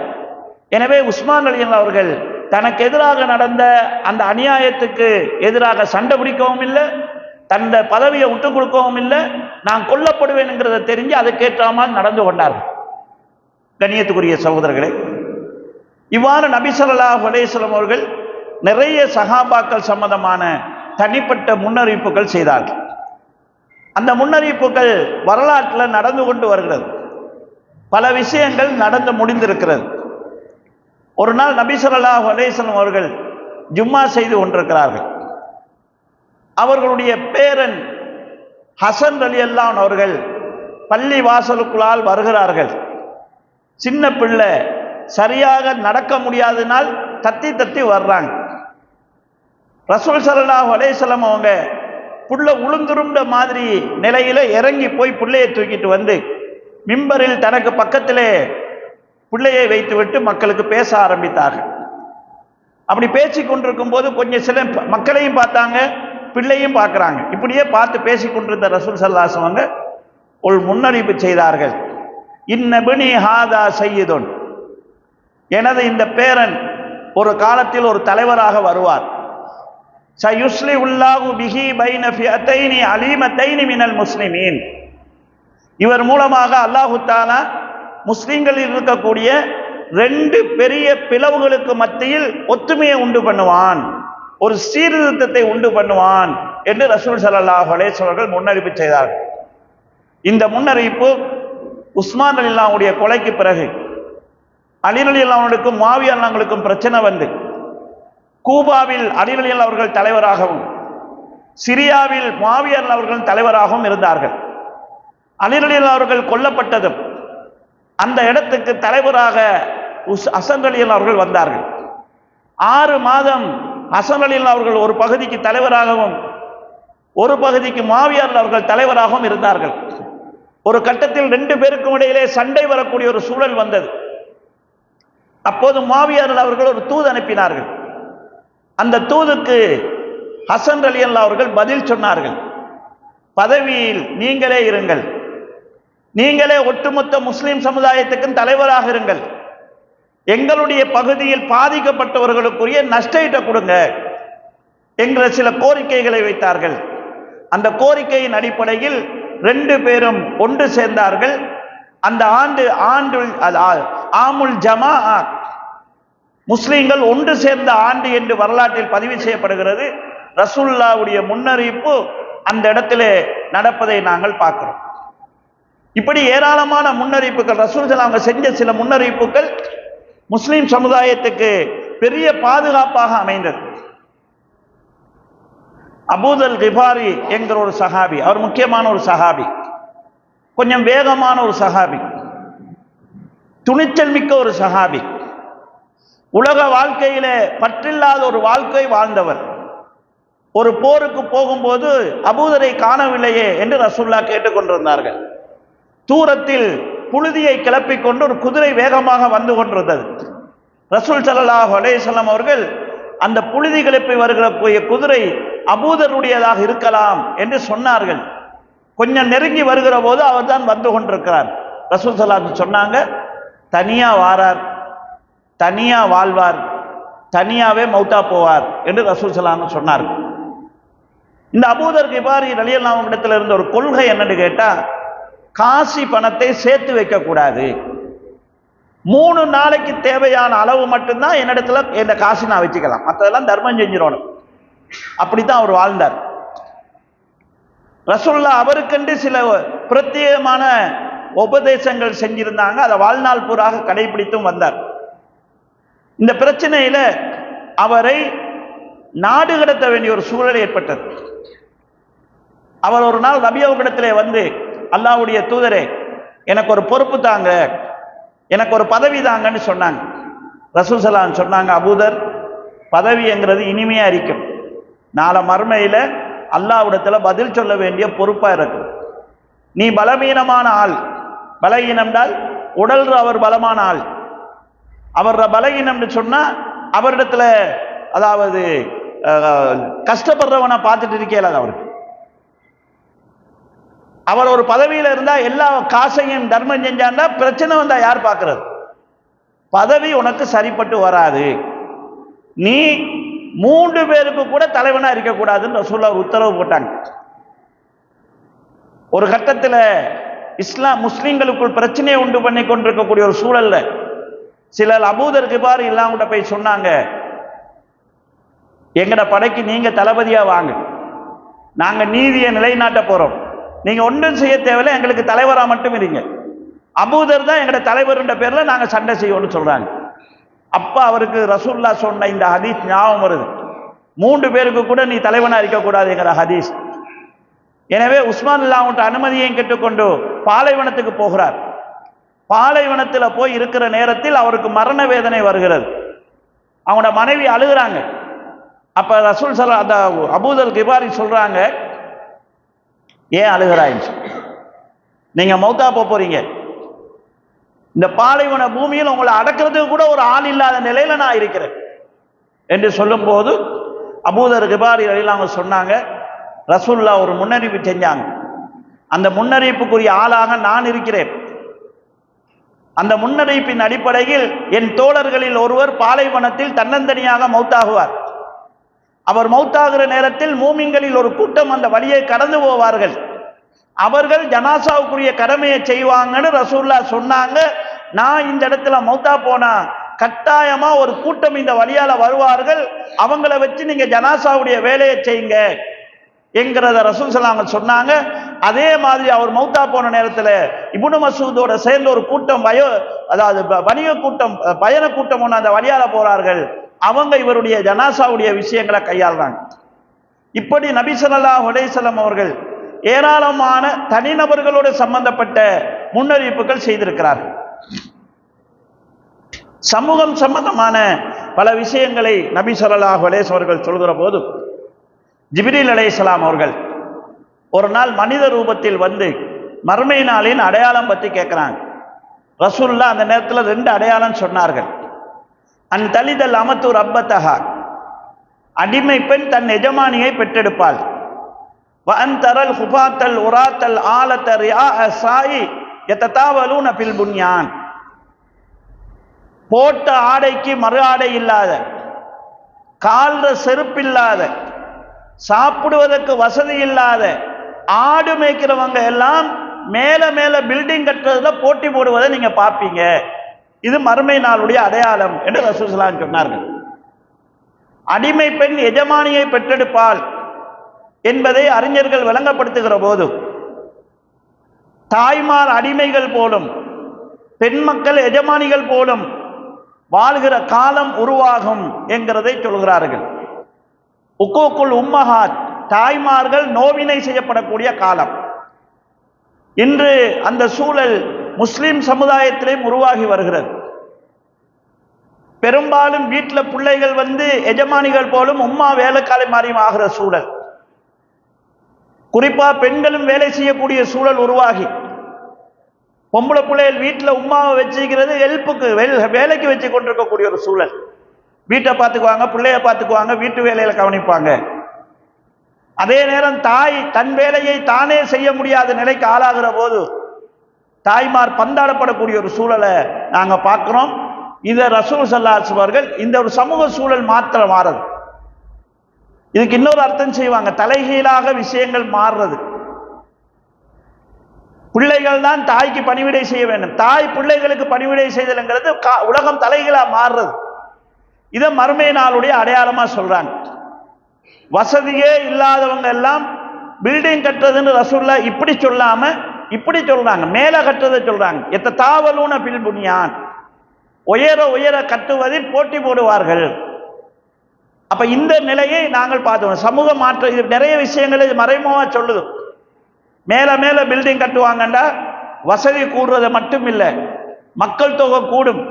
எனவே உஸ்மான் ரலியல்லாஹு அவர்கள் தனக்கு எதிராக நடந்த அந்த அநியாயத்துக்கு எதிராக சண்டை பிடிக்கவும் இல்லை, தந்த பதவியை விட்டு கொடுக்கவும் இல்லை, நான் கொல்லப்படுவேன் என்கிறத தெரிஞ்சு அதுக்கேற்றாமல் நடந்து கொண்டார்கள். கண்ணியத்துக்குரிய சகோதரர்களே, இவ்வாறு நபி ஸல்லல்லாஹு அலைஹி வஸல்லம் அவர்கள் நிறைய சஹாபாக்கள் சம்பந்தமான தனிப்பட்ட முன்னறிவிப்புகள் செய்தார்கள். அந்த முன்னறிவிப்புகள் வரலாற்றில் நடந்து கொண்டு வருகிறது. பல விஷயங்கள் நடந்து முடிந்திருக்கிறது. ஒரு நாள் நபி ஸல்லல்லாஹு அலைஹி வஸல்லம் அவர்கள் ஜும்மா செய்து கொண்டிருக்கிறார்கள். அவர்களுடைய பேரன் ஹசன் ரலியல்லாஹு அன்ஹு அவர்கள் பள்ளி வாசலுக்குள்ளால் வருகிறார்கள். சின்ன பிள்ளை சரியாக நடக்க முடியாதனால் தத்தி தத்தி வர்றாங்க. ரசூல் ஸல்லல்லாஹு அலைஹி வஸல்லம் அவங்க புள்ள உளுந்துருண்ட மாதிரி நிலையில இறங்கி போய் பிள்ளையை தூக்கிட்டு வந்து மிம்பரில் தனக்கு பக்கத்திலே பிள்ளையை வைத்துவிட்டு மக்களுக்கு பேச ஆரம்பித்தார்கள். அப்படி பேசி கொண்டிருக்கும் போது கொஞ்சம் சில மக்களையும் பார்த்தாங்க, பிள்ளையும் பார்க்குறாங்க. இப்படியே பார்த்து பேசி கொண்டிருந்த ரசூல் ஸல்லல்லாஹு அலைஹி வஸல்லம் அவங்க ஒரு முன்னறிவிப்பு செய்தார்கள். இன்னபினி ஹாதா சய்யிதுன், எனது இந்த பேரன் ஒரு காலத்தில் ஒரு தலைவராக வருவார். சயுஸ்லிஹுல்லாஹு பிஹி பைன ஃபியத்தைனி அலீமத்தைனி மினல் முஸ்லிமீன், இவர் மூலமாக அல்லாஹு தஆலா முஸ்லிம்களில் இருக்கக்கூடிய 2 பெரிய பிளவுகளுக்கு மத்தியில் ஒத்துமையை உண்டு பண்ணுவான், ஒரு சீர்திருத்தத்தை உண்டு பண்ணுவான் என்று ரசூல் ஸல்லல்லாஹு அலைஹி வஸல்லம் அவர்கள் முன்னறிவிப்பு செய்தார்கள். இந்த முன்னறிவிப்பு உஸ்மான் ரலியல்லாஹுடைய கொலைக்கு பிறகு அலி ரலியல்லாஹு அன்ஹுக்கும் முஆவியா ரலியல்லாஹுக்கும் பிரச்சனை வந்து கூபாவில் அலி ரலியல்லாஹு அவர்கள் தலைவராகவும் சிரியாவில் முஆவியா ரலியல்லாஹு அவர்கள் தலைவராகவும் இருந்தார்கள். அலி ரலியல்லாஹு அவர்கள் கொல்லப்பட்டதும் அந்த இடத்துக்கு தலைவராக ஹசன் ரலியல்லாஹு அவர்கள் வந்தார்கள். 6 மாதம் ஹசன் ரலியல்லாஹு அவர்கள் ஒரு பகுதிக்கு தலைவராகவும் ஒரு பகுதிக்கு முஆவியா ரலியல்லாஹு அவர்கள் தலைவராகவும் இருந்தார்கள். ஒரு கட்டத்தில் 2 பேருக்கும் இடையிலே சண்டை வரக்கூடிய ஒரு சூழல் வந்தது. அப்போது முஆவியா ரலியல்லாஹு அவர்கள் ஒரு தூது அனுப்பினார்கள். அந்த தூதுக்கு ஹசன் ரலியல்லாஹு அவர்கள் பதில் சொன்னார்கள், பதவியில் நீங்களே இருங்கள், நீங்களே ஒட்டுமொத்த முஸ்லிம் சமுதாயத்துக்கும் தலைவராக இருங்கள், எங்களுடைய பகுதியில் பாதிக்கப்பட்டவர்களுக்குரிய நஷ்டஈட்டை கொடுங்க, என்கிற சில கோரிக்கைகளை வைத்தார்கள். அந்த கோரிக்கையின் அடிப்படையில் 2 பேரும் ஒன்று சேர்ந்தார்கள். அந்த ஆமுல் ஜமா, முஸ்லிம்கள் ஒன்று சேர்ந்த ஆண்டு என்று வரலாற்றில் பதிவு செய்யப்படுகிறது. ரசூலுல்லாஹ்வுடைய முன்னறிவிப்பு அந்த இடத்திலே நடப்பதை நாங்கள் பார்க்கிறோம். இப்படி ஏராளமான முன்னறிவிப்புகள் ரசூலுல்லாஹ் அவங்க செஞ்ச சில முன்னறிவிப்புகள் முஸ்லிம் சமுதாயத்துக்கு பெரிய பாதுகாப்பாக அமைந்தது. அபூதல் கிஃபாரி என்கிற ஒரு சஹாபி, அவர் முக்கியமான ஒரு சஹாபி, கொஞ்சம் வேகமான ஒரு சஹாபி, துணிச்சல் மிக்க ஒரு சஹாபி, உலக வாழ்க்கையில பற்றில்லாத ஒரு வாழ்க்கை வாழ்ந்தவர். ஒரு போருக்கு போகும்போது அபூதரை காணவில்லையே என்று ரசூலுல்லாஹ் கேட்டுக்கொண்டிருந்தார்கள். தூரத்தில் புழுதியை கிளப்பிக் கொண்டு ஒரு குதிரை வேகமாக வந்து கொண்டிருந்தது. ரசூல் ஸல்லல்லாஹு அலைஹி வஸல்லம் அவர்கள் அந்த புழுதி கிளப்பி வருகிற குதிரை அபூதருடையதாக இருக்கலாம் என்று சொன்னார்கள். கொஞ்சம் நெருங்கி வருகிற போது அவர் தான் வந்து கொண்டிருக்கிறார். ரசூல் ஸல்லல்லாஹு அலைஹி வஸல்லம் சொன்னாங்க, தனியா வாரார், தனியா வாழ்வார், தனியாவே மௌத்தா போவார் என்று ரசூல் ஸல்லல்லாஹு அலைஹி வஸல்லம் சொன்னார்கள். இந்த அபூதர் கிஃபாரி ரலியல்லாஹு அன்ஹு இடத்துல இருந்த ஒரு கொள்கை என்னன்னு கேட்டா, காசி பணத்தை சேர்த்து வைக்க கூடாது. 3 நாளைக்கு தேவையான அளவு மட்டும்தான் என்னிடத்துல இந்த காசு நான் வச்சுக்கலாம், மற்றதெல்லாம் தர்மம் செஞ்சிடணும். அப்படித்தான் அவர் வாழ்ந்தார். ரசூலுல்லாஹ் அவருக்கென்று சில பிரத்யேகமான உபதேசங்கள் செஞ்சிருந்தாங்க. அதை வாழ்நாள் பூராக கடைபிடித்தும் வந்தார். இந்த பிரச்சனையில அவரை நாடு கடத்த வேண்டிய ஒரு சூழல் ஏற்பட்டது. அவர் ஒரு நாள் நபி அவர்களிடத்திலே வந்து, அல்லாஹ்வுடைய தூதரே, எனக்கு ஒரு பொறுப்பு தாங்க, எனக்கு ஒரு பதவி தாங்கன்னு சொன்னாங்க. ரசூல் ஸல்லல்லாஹு அலைஹி வஸல்லம் சொன்னாங்க, அபூதர், பதவிங்கிறது இனிமையா இருக்கும், நாளை மறுமையில அல்லாஹ்விடத்துல பதில் சொல்ல வேண்டிய பொறுப்பா இருக்கும். நீ பலவீனமான ஆள், பலகீனம்னால் உடல் அவர் பலமான ஆள், அவர் பலகீனம்னு சொன்னா அவரிடத்துல அதாவது கஷ்டப்படுறவனை பார்த்துட்டு இருக்கல அவருக்கு. அவர் ஒரு பதவியில இருந்தா எல்லா காசையும் தர்மம் செஞ்சாண்டா பிரச்சனை வந்தா யார் பார்க்கிறது? பதவி உனக்கு சரிப்பட்டு வராது. நீ 3 பேருக்கு கூட தலைவனா இருக்கக்கூடாதுன்னு ரசூலுல்லாஹ் உத்தரவு போட்டாங்க. ஒரு கட்டத்தில் முஸ்லிம்களுக்குள் பிரச்சனையை உண்டு பண்ணி கொண்டிருக்கக்கூடிய ஒரு சூழல்ல சிலர் அபூதர் கிஃபாரி இல்லாம போய் சொன்னாங்க, எங்கட படைக்கு நீங்க தளபதியா வாங்க, நாங்க நீதியை நிலைநாட்ட போறோம், நீங்க ஒன்றும் செய்ய தேவையில்லை, எங்களுக்கு தலைவரா மட்டும் இருங்க, அபூதர் தான் எங்கட தலைவர் என்ற பேர்ல நாங்க சண்டை செய்வோம்னு சொல்றாங்க. அப்ப அவருக்கு ரசூலுல்லாஹ் சொன்ன இந்த ஹதீஸ் ஞாபகம் வருது, 3 பேருக்கு கூட நீ தலைவனா இருக்கக்கூடாது என்கிற ஹதீஸ். எனவே உஸ்மான் அல்லாஹ்வுடைய அனுமதியை கேட்டுக்கொண்டு பாலைவனத்துக்கு போகிறார். பாலைவனத்தில் போய் இருக்கிற நேரத்தில் அவருக்கு மரண வேதனை வருகிறது. அவனோட மனைவி அழுகிறாங்க. அப்ப ரசூல் ஸல்லல்லாஹு அந்த அபூதர் கிஃபாரி சொல்றாங்க, ஏன் அழுகிறாய்? நீங்க மௌத்தா போறீங்க, இந்த பாலைவன பூமியில் உங்களை அடக்கிறதுக்கு கூட ஒரு ஆள் இல்லாத நிலையில நான் இருக்கிறேன் என்று சொல்லும் போது அபூதர் கிஃபாரி ரலியல்லாஹு அன்ஹு சொன்னாங்க, ரசூலுல்லாஹ் ஒரு முன்னறிவிப்பு செஞ்சாங்க, அந்த முன்னறிவிப்புக்குரிய ஆளாக நான் இருக்கிறேன். அந்த முன்னறிவிப்பின் அடிப்படையில் என் தோழர்களில் ஒருவர் பாலைவனத்தில் தன்னந்தனியாக மௌத்தாகுவார். அவர் மௌத்தாகிற நேரத்தில் மூமின்களில் ஒரு கூட்டம் அந்த வழியை கடந்து போவார்கள். அவர்கள் ஜனாசாவுக்குரிய கடமையை செய்வாங்கன்னு ரசூலுல்லாஹ் சொன்னாங்க. நான் இந்த இடத்துல மௌத்தா போனா கட்டாயமா ஒரு கூட்டம் இந்த வழியால வருவார்கள், அவங்கள வச்சு நீங்க ஜனாசாவுடைய வேலையை செய்யுங்க என்கிறத ரசூல் ஸல்லல்லாஹு அலைஹி வஸல்லம் சொன்னாங்க. அதே மாதிரி அவர் மௌத்தா போன நேரத்தில் இப்னு மஸ்ஊதோட சேர்ந்த ஒரு கூட்டம் அதாவது வணிக கூட்டம், பயண கூட்டம் ஒன்று அந்த வழியால போறார்கள், அவங்க இவருடைய ஜனாசாவுடைய விஷயங்களை கையாளுறாங்க. இப்படி நபி ஸல்லல்லாஹு அலைஹி வஸல்லம் அவர்கள் ஏராளமான தனிநபர்களோடு சம்பந்தப்பட்ட முன்னறிவிப்புகள் செய்திருக்கிறார்கள். சமூகம் சம்பந்தமான பல விஷயங்களை நபி ஸல்லல்லாஹு அலைஹி வஸல்லம் அவர்கள் சொல்கிற போது ஜிப்ரீல் அலைஹிஸ்ஸலாம் அவர்கள் ஒரு நாள் மனித ரூபத்தில் வந்து மறுமை நாளின் அடையாளம் பற்றி கேட்கிறாங்க. ரசூலுல்லாஹ் அந்த நேரத்தில் 2 அடையாளம் சொன்னார்கள். அன் தலிதல் அமத்து ரப்பத்தஹா, அடிமை பெண் தன் எஜமானியை பெற்றெடுப்பாள். வஅன் தரல் ஹுபாத்தல் உராத்தல் ஆலத ரிஆ ஸாயி யததாவலூன ஃபில் புன்யான், போட்ட ஆடைக்கு மறு ஆடை இல்லாத, கால்ற செருப்பில்லாத சாப்பிடுவதற்கு வசதி இல்லாத ஆடு மேய்க்கிறவங்க எல்லாம் மேல மேல பில்டிங் கட்டுறதுல போட்டி போடுவதை நீங்க பார்ப்பீங்க. இது மறுமை நாளுடைய அடையாளம் என்று ரசூலுல்லாஹி ஸல்லல்லாஹு அலைஹி வஸல்லம் சொன்னார்கள். அடிமை பெண் எஜமானியை பெற்றெடுப்பாள் என்பதை அறிஞர்கள் விளங்கப்படுத்துகிற போது, தாய்மார் அடிமைகள் போலும் பெண் மக்கள் எஜமானிகள் போலும் வாழ்கிற காலம் உருவாகும் என்கிறதை சொல்கிறார்கள். உக்கூக்குல் உம்மஹாத், தாய்மார்கள் நோவினை செய்யப்படக்கூடிய காலம். இன்று அந்த சூழல் முஸ்லிம் சமுதாயத்திலும் உருவாகி வருகிறது. பெரும்பாலும் வீட்டில் பிள்ளைகள் எஜமானிகள் போலும் உம்மா வேலைக்காலை மாறியும் ஆகிற சூழல். குறிப்பா பெண்களும் வேலை செய்யக்கூடிய சூழல் உருவாகி, பொம்பளை பிள்ளைகள் வீட்டில் உம்மாவை வச்சுக்கிறது ஹெல்ப்புக்கு வேலைக்கு வச்சு கொண்டிருக்கக்கூடிய ஒரு சூழல். வீட்டை பார்த்துக்குவாங்க, பிள்ளைய பார்த்துக்குவாங்க, வீட்டு வேலையில கவனிப்பாங்க. அதே நேரம் தாய் தன் வேலையை தானே செய்ய முடியாத நிலைக்கு ஆளாகிற போது தாய்மார் பந்தாடப்படக்கூடிய ஒரு சூழலை நாங்க பார்க்கிறோம். இதை ரசூல் ஸல்லல்லாஹு அலைஹி வஸல்லம் அவர்கள் இந்த ஒரு சமூக சூழல் மாத்திரம் மாறுது. இதுக்கு இன்னொரு அர்த்தம் செய்வாங்க, தலைகீழாக விஷயங்கள் மாறுறது. பிள்ளைகள் தான் தாய்க்கு பணிவிடை செய்ய வேண்டும், தாய் பிள்ளைகளுக்கு பணிவிடை செய்தல்ங்கிறது உலகம் தலைகீழா மாறுறது. இதை மறுமை நாளுடைய அடையாளமா சொல்றாங்க. வசதியே இல்லாதவங்க எல்லாம் பில்டிங் கட்டுறதுன்னு ரசூலுல்லாஹ் இப்படி சொல்லாம இப்படி சொல்றாங்க, மேல கட்டுறதை சொல்றாங்க. எத்ததாவலூன பில் புனியான், உயர உயர கட்டுவதில் போட்டி போடுவார்கள். அப்ப இந்த நிலையை நாங்கள் பார்த்தோம். சமூக மாற்றம் இது நிறைய விஷயங்களை மறைமுகமா சொல்லுது. மேல மேல பில்டிங் கட்டுவாங்கண்டா வசதி கூடுறது மட்டும் இல்லை, மக்கள் தொகை கூடும்,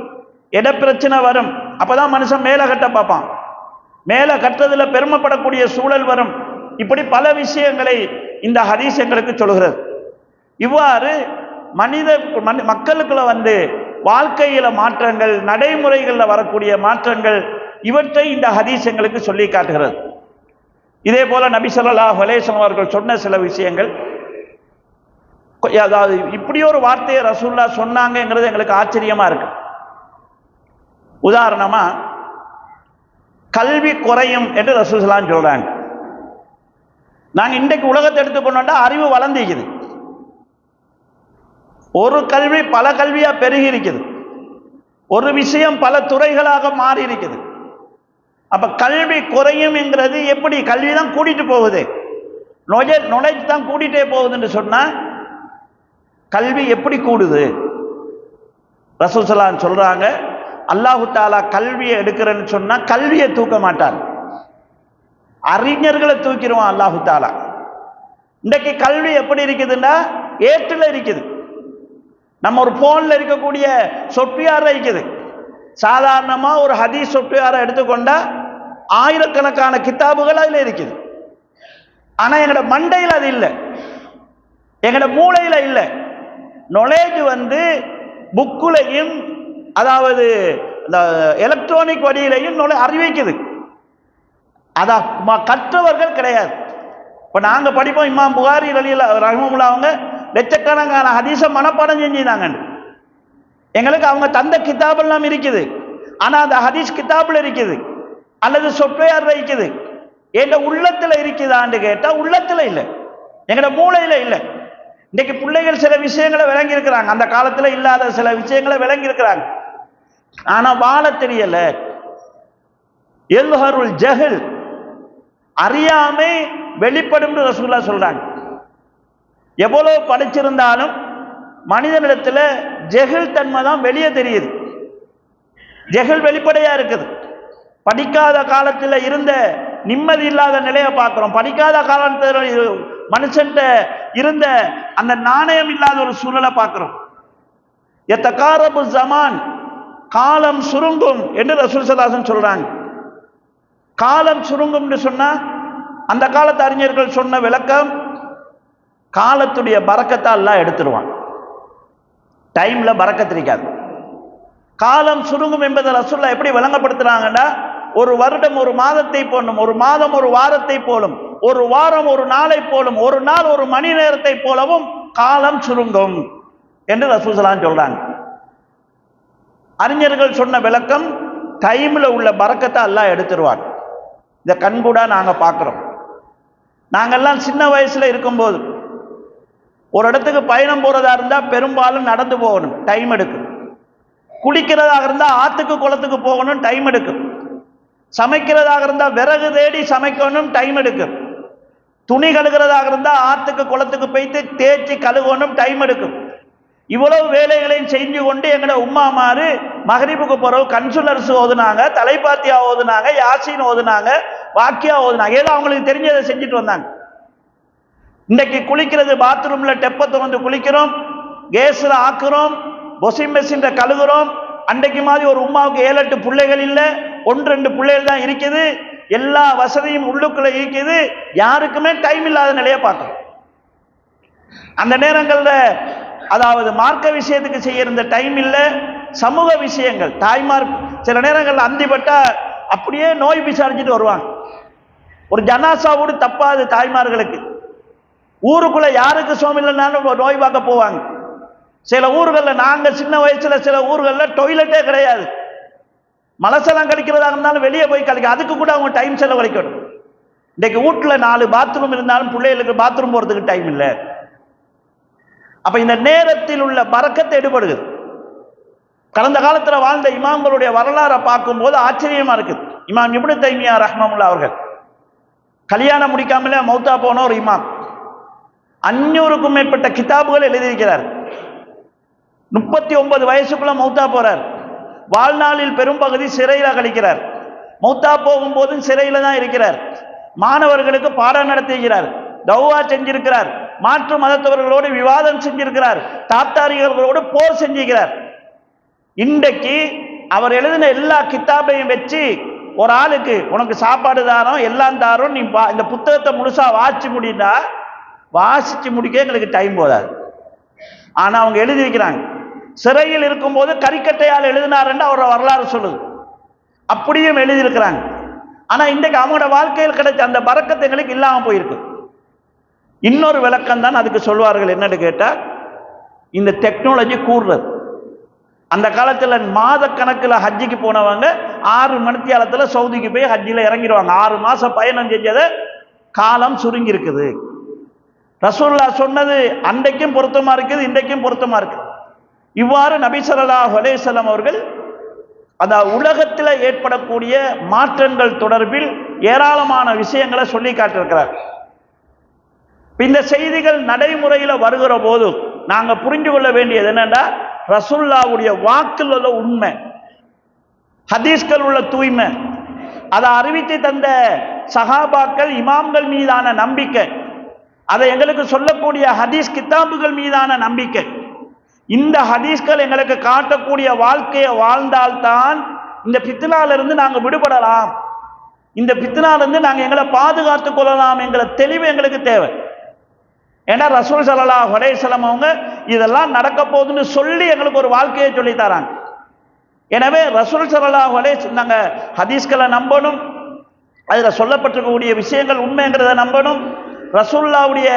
இட பிரச்சனை வரும். அப்பதான் மனுஷன் மேல கட்ட பார்ப்பான், மேல கட்டுறதுல பெருமைப்படக்கூடிய சூழல் வரும். இப்படி பல விஷயங்களை இந்த ஹதீஸ் எங்களுக்கு சொல்கிறது. இவ்வாறு மக்களுக்குள்ள வாழ்க்கையில மாற்றங்கள், நடைமுறைகளில் வரக்கூடிய மாற்றங்கள், இவற்றை இந்த ஹதீஸ் எங்களுக்கு சொல்லி காட்டுகிறது. இதே போல நபி ஸல்லல்லாஹு அலைஹி வஸல்லம் அவர்கள் சொன்ன சில விஷயங்கள், அதாவது இப்படி ஒரு வார்த்தையை ரசூலுல்லாஹ் சொன்னாங்கிறது எங்களுக்கு ஆச்சரியமா இருக்கு. உதாரணமா கல்வி குறையும் என்று ரசூல் ஸல்லல்லாஹு அலைஹி வஸல்லம் சொல்றாங்க. நாங்க இன்றைக்கு உலகத்தை எடுத்துக்கொண்டோம்னா அறிவு வளர்ந்திருக்குது, ஒரு கல்வி பல கல்வியா பெருகி இருக்குது, ஒரு விஷயம் பல துறைகளாக மாறி இருக்குது. அப்ப கல்வி குறையும் என்கிறது எப்படி? கல்வி தான் கூட்டிட்டு போகுது, நுழைச்சு தான் கூட்டிட்டே போகுதுன்னு சொன்னா கல்வி எப்படி கூடுது? ரசூல் ஸல்லல்லாஹு அலைஹி வஸல்லம் சொல்றாங்க, அல்லாஹு தஆலா கல்வியை எடுக்கிறேன்னு சொன்னா கல்வியை தூக்க மாட்டார், அறிஞர்களை தூக்கிடுவான் அல்லாஹு தஆலா. இன்றைக்கு கல்வி எப்படி இருக்குதுன்னா ஏற்றுல இருக்குது. நம்ம ஒரு போன்ல இருக்கக்கூடிய சொஃப்ட்வேர் இருக்குது. சாதாரணமா ஒரு ஹதீஸ் சொஃப்ட்வேரை எடுத்துக்கொண்டா ஆயிரக்கணக்கான கிதாபுகள் அதுல இருக்குது. ஆனா எங்கட மண்டையில் அது இல்லை, எங்கட மூளையில இல்லை. நாலேஜ் புக்குலையும் அதாவது எலக்ட்ரானிக் வழியிலையும் அறிவிக்குது. அதான் கற்றவர்கள் கிடையாது. இப்ப நாங்க படிப்போம், இமாம் புகாரி ரஹ்மத்துல்லாஹி அவங்க லட்சக்கணக்கான ஹதீஸ மனப்பாடம் செஞ்சிருந்தாங்க. எங்களுக்கு அவங்க தந்த கிதாப் எல்லாம் இருக்குது, ஆனா அந்த ஹதீஸ் கிதாப்ல இருக்குது அல்லது சொஃப்ட்வேர்ல இருக்குது. எங்க உள்ளத்துல இருக்குதான்னு கேட்டா உள்ளத்துல இல்லை, எங்கட மூளையில இல்லை. இன்னைக்கு பிள்ளைகள் சில விஷயங்களை விளங்கி இருக்கிறாங்க, அந்த காலத்துல இல்லாத சில விஷயங்களை விளங்கி இருக்கிறாங்க, ஆனா வாழ தெரியல. எல்ஹருல் ஜஹல், அறியாமை வெளிப்படும் ரசூலுல்லாஹ் சொல்றாங்க. எவ்வளவு படிச்சிருந்தாலும் மனிதனிடத்துல ஜெஹல் தன்மை தான் வெளியே தெரியுது, ஜெஹல் வெளிப்படையா இருக்குது. படிக்காத காலத்துல இருந்த நிம்மதி இல்லாத நிலையை பார்க்கிறோம், படிக்காத காலத்துல மனுஷன்ட்ட இருந்த அந்த நாணயம் இல்லாத ஒரு சூழலை பார்க்கிறோம். எத்தகாரபு ஜமான், காலம் சுருங்கும் என்று ரசூல் ஸல்லல்லாஹு அலைஹி வஸல்லம் சொல்றாங்க. காலம் சுருங்கும்னு சொன்னா அந்த காலத்து அறிஞர்கள் சொன்ன விளக்கம், காலத்துடைய பரக்கத்தை அல்லாஹ் எடுத்துருவான், டைம்ல பரக்கத் இருக்காது. காலம் சுருங்கும் என்பதை ரசூலுல்லாஹ் எப்படி விளங்கப்படுத்துறாங்கன்னா, ஒரு வருடம் ஒரு மாதத்தை போலும், ஒரு மாதம் ஒரு வாரத்தை போலும், ஒரு வாரம் ஒரு நாளை போலும், ஒரு நாள் ஒரு மணி நேரத்தை போலவும் காலம் சுருங்கும் என்று ரசூல் ஸல்லல்லாஹு அலைஹி வஸல்லம் சொல்றாங்க. அறிஞர்கள் சொன்ன விளக்கம், டைம்ல உள்ள பரக்கத்தை அல்லாஹ் எடுத்துருவான். இதை கண்கூடா நாங்க பார்க்கிறோம். நாங்கள்லாம் சின்ன வயசுல இருக்கும்போது ஒரு இடத்துக்கு பயணம் போறதா இருந்தா பெரும்பாலும் நடந்து போகணும், டைம் எடுக்கும். குளிக்கிறதாக இருந்தா ஆத்துக்கு குளத்துக்கு போகணும், டைம் எடுக்கும். சமைக்கிறதாக இருந்தா விறகு தேடி சமைக்கணும், டைம் எடுக்கும். துணி கழுகிறதாக இருந்தா ஆத்துக்கு குளத்துக்கு போயிட்டு தேய்ச்சி கழுகணும், டைம் எடுக்கும். இவ்வளவு வேலைகளையும் செஞ்சு கொண்டு எங்கட உம்மாமாரு மகரிபுக்கு பிறகு கன்சுலர்ஸ் ஓதுனாங்க, தலைப்பாத்தியா ஓதுனாங்க, யாசின் ஓதுனாங்க, வாக்கியா ஓதுனாங்க. ஏதோ அவங்களுக்கு தெரிஞ்சதை செஞ்சுட்டு வந்தாங்க. இன்றைக்கு குளிக்கிறது பாத்ரூம்ல டெப்பை திறந்து குளிக்கிறோம், கேஸ்ல ஆக்குறோம், வாஷிங் மெஷின்ல கழுகுறோம். அன்றைக்கு மாதிரி ஒரு உமாவுக்கு 7-8 பிள்ளைகள் இல்லை, 1-2 பிள்ளைகள் தான் இருக்குது. எல்லா வசதியும் உள்ளுக்குள்ள இருக்குது. யாருக்குமே டைம் இல்லாத நிலையை பார்க்கணும். அந்த நேரங்கள்ல அதாவது மார்க்க விஷயத்துக்கு செய்ய இருந்த டைம் இல்லை. சமூக விஷயங்கள் தாய்மார் சில நேரங்கள்ல அந்திப்பட்டா அப்படியே நோய் விசாரிச்சுட்டு வருவாங்க. ஒரு ஜனாசாவோடு தப்பாது தாய்மார்களுக்கு. ஊருக்குள்ள யாருக்கு சோமில்லைனாலும் நோய் பார்க்க போவாங்க. சில ஊர்களில் நாங்க சின்ன வயசுல சில ஊர்களில் டொய்லெட்டே கிடையாது. மலசெல்லாம் கழிக்கிறதா இருந்தாலும் வெளியே போய் கழிக்க, அதுக்கு கூட அவங்க டைம் செலவழிக்கணும். இன்னைக்கு வீட்டுல 4 பாத்ரூம் இருந்தாலும் பிள்ளைகளுக்கு பாத்ரூம் போறதுக்கு டைம் இல்லை. அப்ப இந்த நேரத்தில் உள்ள பரக்கத்தை எடுபடுது. கடந்த காலத்துல வாழ்ந்த இமாம்களுடைய வரலாறை பார்க்கும் போது ஆச்சரியமா இருக்குது. இமாம் இப்னு தைமியா ரஹ்மத்துல்லாஹி அவர்கள் கல்யாணம் முடிக்காமலே மௌத்தா போன ஒரு இமாம். 500க்கும் மேற்பட்ட கிதாபுகள் எழுதியிருக்கிறார். 39 வயசுக்குள்ள மௌத்தா போறார். வாழ்நாளில் பெரும்பகுதி சிறையில கழிக்கிறார். மௌத்தா போகும்போதும் சிறையில தான் இருக்கிறார். மாணவர்களுக்கு பாடம் நடத்துகிறார், தௌவா செஞ்சிருக்கிறார், மாற்று மதத்தவர்களோடு விவாதம் செஞ்சிருக்கிறார், தாத்தாரிகளோடு போர் செஞ்சிருக்கிறார். இன்றைக்கு அவர் எழுதின எல்லா கிதாபையும் வச்சு ஒரு ஆளுக்கு உனக்கு சாப்பாடு தாரோம் எல்லாம் தாரோம், நீ இந்த புத்தகத்தை முழுசா வாசிச்சு முடிக்க எங்களுக்கு டைம் போதாது. ஆனா அவங்க எழுதி வைக்கிறாங்க. சிறையில் இருக்கும்போது கரிக்கட்டையால் எழுதினாருன்னு அவரோட வரலாறு சொல்லுது. அப்படியும் எழுதியிருக்கிறாங்க. ஆனா இன்றைக்கு அவங்களோட வாழ்க்கையில் கிடைச்ச அந்த பரக்கத்தை எங்களுக்கு இல்லாம போயிருக்கு. இன்னொரு விளக்கம் தான் அதுக்கு சொல்வார்கள். என்னன்னு கேட்டா, இந்த டெக்னாலஜி கூடுறது. அந்த காலத்துல மாத கணக்குல ஹஜ்ஜிக்கு போனவங்க 6 மணித்தியாலத்துல சவுதிக்கு போய் ஹஜ்ஜில இறங்கிடுவாங்க. 6 மாசம் பயணம் செஞ்சதை காலம் சுருங்கி இருக்குது. ரசூலுல்லாஹ் சொன்னது அன்றைக்கும் பொருத்தமா இருக்குது, இன்றைக்கும் பொருத்தமா இருக்கு. இவ்வாறு நபி ஸல்லல்லாஹு அலைஹி வஸல்லம் அவர்கள் அந்த உலகத்தில் ஏற்படக்கூடிய மாற்றங்கள் தொடர்பில் ஏராளமான விஷயங்களை சொல்லி காட்டிருக்கிறார். இந்த செய்திகள் நடைமுறையில வருகிற போது நாங்க புரிந்து கொள்ள வேண்டியது என்னன்னா, ரசூலுல்லாஹ்வுடைய வாக்கில் உள்ள உண்மை, ஹதீஸ்கள் உள்ள தூய்மை, அதை அறிவித்து தந்த சஹாபாக்கள் இமாம்கள் மீதான நம்பிக்கை, அதை எங்களுக்கு சொல்லக்கூடிய ஹதீஸ் கிதாபுகள் மீதான நம்பிக்கை, இந்த ஹதீஸ்கள் எங்களுக்கு காட்டக்கூடிய வாழ்க்கையை வாழ்ந்தால்தான் இந்த பித்னால இருந்து நாங்க விடுபடலாம், இந்த பித்னால இருந்து நாங்க எங்களை பாதுகாத்துக் கொள்ளலாம் என்கிற தெளிவு எங்களுக்கு தேவை. ஏன்னா ரசூல் ஸல்லல்லாஹு அலைஹி வஸல்லம் அவங்க இதெல்லாம் நடக்க போகுதுன்னு சொல்லி எங்களுக்கு ஒரு வாழ்க்கையை சொல்லி தராங்க. எனவே ரசூல் ஸல்லல்லாஹு அலைஹி நாங்க ஹதீஸ்களை நம்பணும், அதுல சொல்லப்பட்டிருக்கக்கூடிய விஷயங்கள் உண்மைங்கிறத நம்பணும். ரசூலுல்லாஹ்வுடைய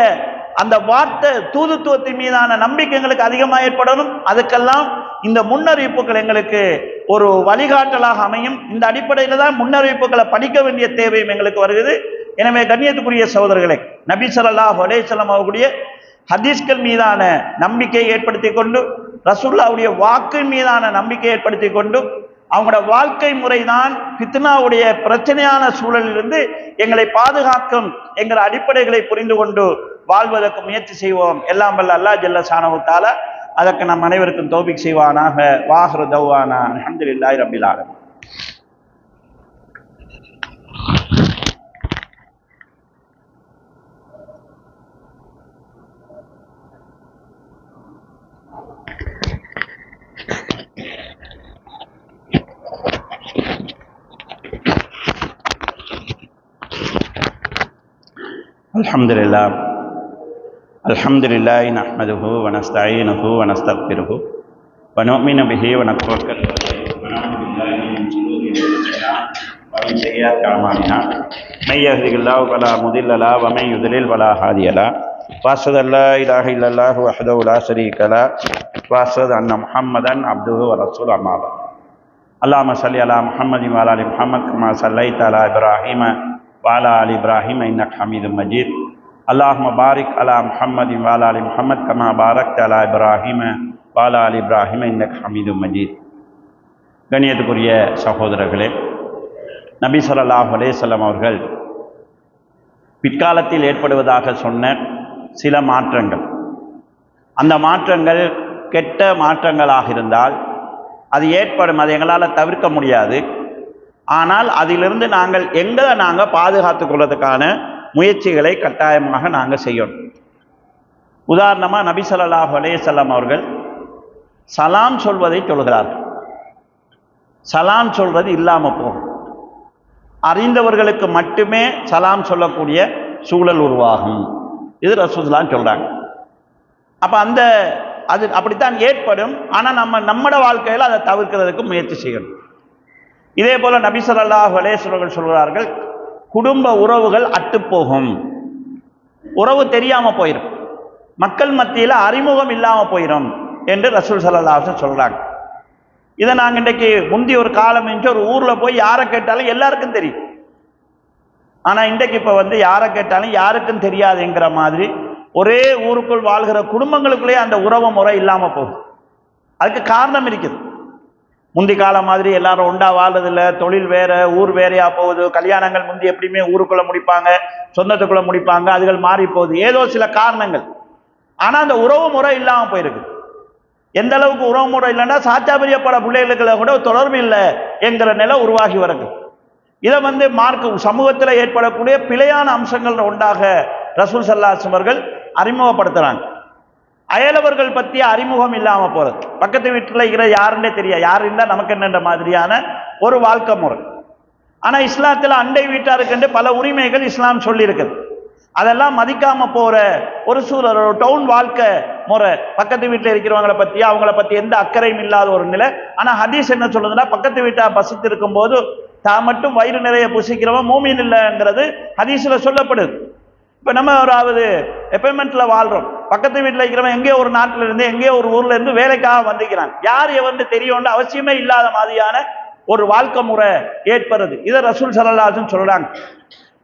அந்த வார்த்தை தூதுத்துவத்தின் மீதான நம்பிக்கை எங்களுக்கு அதிகமாக ஏற்படணும். அதுக்கெல்லாம் இந்த முன்னறிவிப்புகள் எங்களுக்கு ஒரு வழிகாட்டலாக அமையும். இந்த அடிப்படையில தான் முன்னறிவிப்புகளை படிக்க வேண்டிய தேவையும் எங்களுக்கு வருகிறது. எனவே கண்ணியத்துக்குரிய சகோதரர்களே, நபி ஸல்லல்லாஹு அலைஹி வஸல்லம் அவர்களுடைய ஹதீஸ்கள் மீதான நம்பிக்கையை ஏற்படுத்தி கொண்டு, ரசூலுல்லாஹ்வுடைய வாக்கு மீதான நம்பிக்கை ஏற்படுத்தி கொண்டு, அவங்களோட வாழ்க்கை முறைதான் பித்னாவுடைய பிரச்சனையான சூழலிலிருந்து எங்களை பாதுகாக்கும் என்கிற அடிப்படைகளை புரிந்து கொண்டு வாழ்வதற்கு முயற்சி செய்வோம். எல்லாம் வல்ல அல்லாஹ் ஜல்ல ஷானஹு தஆலா அதற்கு நம் அனைவருக்கும் தௌஃபீக் செய்வானாக. வாஹிரு தவ்வானா அல்ஹம்துலில்லாஹி ரப்பில் ஆலமீன். அல்ஹம்துலில்லாஹ் அல்ஹம்துலில்லாஹி நஹ்மதுஹு வ நஸ்தஈனுஹு வ நஸ்தக்ஃபிருஹு வ நு'மினு பிஹி வ நத்தவக்கலு அலைஹி வ நஅூது பில்லாஹி மின் ஷுரூரி அன்ஃபுஸினா வ மின் ஸய்யிஆத்தி அஅமாலினா மை யஹ்திஹில்லாஹு ஃபலா முதில்ல லஹு வ மை யுத்லில் ஃபலா ஹாதிய லஹு வ அஷ்ஹது அன் லா இலாஹா இல்லல்லாஹு வஹ்தஹு லா ஷரீக லஹு வ அஷ்ஹது அன்ன முஹம்மதன் அப்துஹு வ ரசூலுஹு அம்மா பஅத். அல்லாஹும்ம ஸல்லி அலா முஹம்மதின் வ அலா ஆலி முஹம்மத் கமா ஸல்லைத அலா இப்ராஹீம وعلى آل إبراهيم إنك حميد مجيد اللهم بارك على محمد وعلى آل محمد كما باركت على إبراهيم وعلى آل إبراهيم إنك حميد مجيد. கண்ணியத்துக்குரிய சகோதரர்களே, நபி ஸல்லல்லாஹு அலைஹி வஸல்லம் அவர்கள் பிற்காலத்தில் ஏற்படுவதாக சொன்ன சில மாற்றங்கள், அந்த மாற்றங்கள் கெட்ட மாற்றங்களாக இருந்தால் அது ஏற்படும், அதை எங்களால் தவிர்க்க முடியாது. ஆனால் அதிலிருந்து எங்களை நாங்கள் பாதுகாத்து கொள்வதற்கான முயற்சிகளை கட்டாயமாக நாங்கள் செய்யணும். உதாரணமாக நபி ஸல்லல்லாஹு அலைஹி வஸல்லம் அவர்கள் சலாம் சொல்வதை சொல்கிறார்கள். சலாம் சொல்வது இல்லாமல் போகும். அறிந்தவர்களுக்கு மட்டுமே சலாம் சொல்லக்கூடிய சூழல் உருவாகும். இது ரசூலுல்லாஹ் சொல்றாங்க. அப்போ அது அப்படித்தான் ஏற்படும். ஆனால் நம்மட வாழ்க்கையில் அதை தவிர்க்கிறதுக்கு முயற்சி செய்யணும். இதே போல நபி ஸல்லல்லாஹு அலைஹி வஸல்லம் சொல்கிறார்கள், குடும்ப உறவுகள் அட்டுப்போகும், உறவு தெரியாமல் போயிடும், மக்கள் மத்தியில் அறிமுகம் இல்லாமல் போயிடும் என்று ரசூல் ஸல்லல்லாஹு அலைஹி வஸல்லம் சொல்கிறாங்க. இதை நாங்கள் இன்றைக்கு முந்தி ஒரு காலம் ஒரு ஊரில் போய் யாரை கேட்டாலும் எல்லாருக்கும் தெரியும். ஆனால் இன்றைக்கு இப்போ யாரை கேட்டாலும் யாருக்கும் தெரியாதுங்கிற மாதிரி ஒரே ஊருக்குள் வாழ்கிற குடும்பங்களுக்குள்ளே அந்த உறவு முறை இல்லாமல் போகுது. அதுக்கு காரணம் இருக்குது. முந்தி காலம் மாதிரி எல்லாரும் ஒண்டா வாழ்றதில்லை, தொழில் வேற, ஊர் வேறையா போகுது. கல்யாணங்கள் முந்தி எப்படியுமே ஊருக்குள்ள முடிப்பாங்க, சொந்தத்துக்குள்ள முடிப்பாங்க, அதுகள் மாறி போகுது, ஏதோ சில காரணங்கள். ஆனால் அந்த உறவு முறை இல்லாமல் போயிருக்கு. எந்த அளவுக்கு உறவு முறை இல்லைன்னா சாச்சா பெரியப்பட பிள்ளைகளுக்குள்ள கூட தொடர்பு இல்லை என்கிற நிலை உருவாகி வருது. இதை மார்க்க சமூகத்தில் ஏற்படக்கூடிய பிழையான அம்சங்கள் ஒன்றாக ரசூல் ஸல்லல்லாஹு அலைஹி வஸல்லம் அவர்கள் அறிமுகப்படுத்துறாங்க. அயலவர்கள் பற்றிய அறிமுகம் இல்லாமல் போகிறது. பக்கத்து வீட்டில் இருக்கிற யாருன்னே தெரியாது, யார் இருந்தால் நமக்கு என்னென்ற மாதிரியான ஒரு வாழ்க்கை முறை. ஆனால் இஸ்லாத்தில் அண்டை வீட்டாருக்கென்று பல உரிமைகள் இஸ்லாம் சொல்லியிருக்குது. அதெல்லாம் மதிக்காமல் போகிற ஒரு சூழல், ஒரு டவுன் வாழ்க்கை முறை. பக்கத்து வீட்டில் இருக்கிறவங்களை பற்றி அவங்கள பற்றி எந்த அக்கறையும் இல்லாத ஒரு நிலை. ஆனால் ஹதீஸ் என்ன சொல்லுதுன்னா, பக்கத்து வீட்டாக பசித்து இருக்கும் போது தான் மட்டும் வயிறு நிறைய புசிக்கிறவன் மூமின் இல்லைங்கிறது ஹதீஸில் சொல்லப்படுது. இப்போ நம்ம ஒரு அப்பார்ட்மெண்ட்டில் வாழ்கிறோம், பக்கத்து வீட்டில் இருக்கிறவன் எங்கேயோ ஒரு நாட்டில் இருந்து எங்கேயோ ஒரு ஊரில் இருந்து வேலைக்காக வந்துக்கிறான், யார் தெரியும்னு அவசியமே இல்லாத மாதிரியான ஒரு வாழ்க்கை முறை ஏற்படுறது. இதை ரசூல் ஸல்லல்லாஹு அலைஹி வஸல்லம் சொல்கிறாங்க.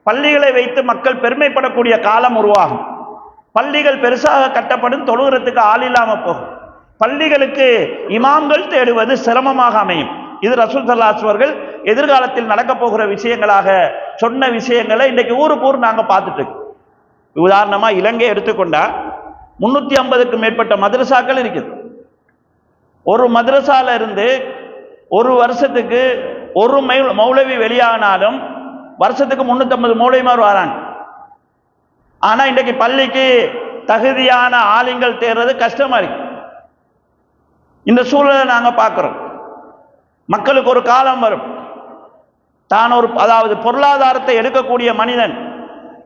பள்ளிகளை வைத்து மக்கள் பெருமைப்படக்கூடிய காலம் உருவாகும். பள்ளிகள் பெருசாக கட்டப்படும், தொழுகிறதுக்கு ஆள் இல்லாமல் போகும். பள்ளிகளுக்கு இமாம்கள் தேடுவது சிரமமாக அமையும். இது ரசூல் ஸல்லல்லாஹு அலைஹி வஸல்லம் அவர்கள் எதிர்காலத்தில் நடக்க போகிற விஷயங்களாக சொன்ன விஷயங்களை இன்றைக்கு ஊருக்கு ஊர் நாங்கள் பார்த்துட்டு இருக்கோம். உதாரணமாக இலங்கை எடுத்துக்கொண்டா 350க்கும் மேற்பட்ட மதரசாக்கள் இருக்குது. ஒரு மதரசால இருந்து ஒரு வருஷத்துக்கு ஒரு மௌலவி வெளியானாலும் வருஷத்துக்கு 350 மௌலவிமார் வராங்க. ஆனால் இன்றைக்கு பள்ளிக்கு தகுதியான ஆளுங்கள் தேர்றது கஷ்டமா இருக்கு. இந்த சூழலை நாங்கள் பார்க்குறோம். மக்களுக்கு ஒரு காலம் வரும், தான் அதாவது பொருளாதாரத்தை எடுக்கக்கூடிய மனிதன்,